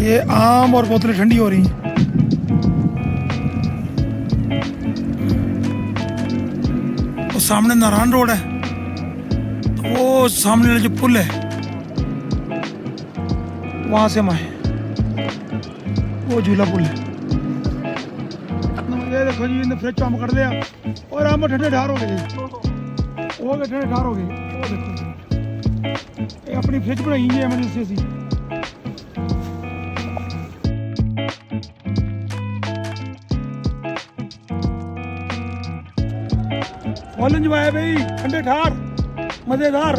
ये आम और बोतलें ठंडी हो रही हैं। वो सामने नारायण रोड है, वो सामने वाला जो पुल है वहां से हम आए, वो झूला पुल है। ये देखो जी, इन्हें फ्रिज काम कर लिया और आम ठंडे ढार हो गए जी, हो गए ठंडे ढार हो गए। वो देखो जी, ये अपनी फ्रिज बनाई है एमरजेंसी सी। फुल इंजॉय भाई, ठंडे ठार मजेदार।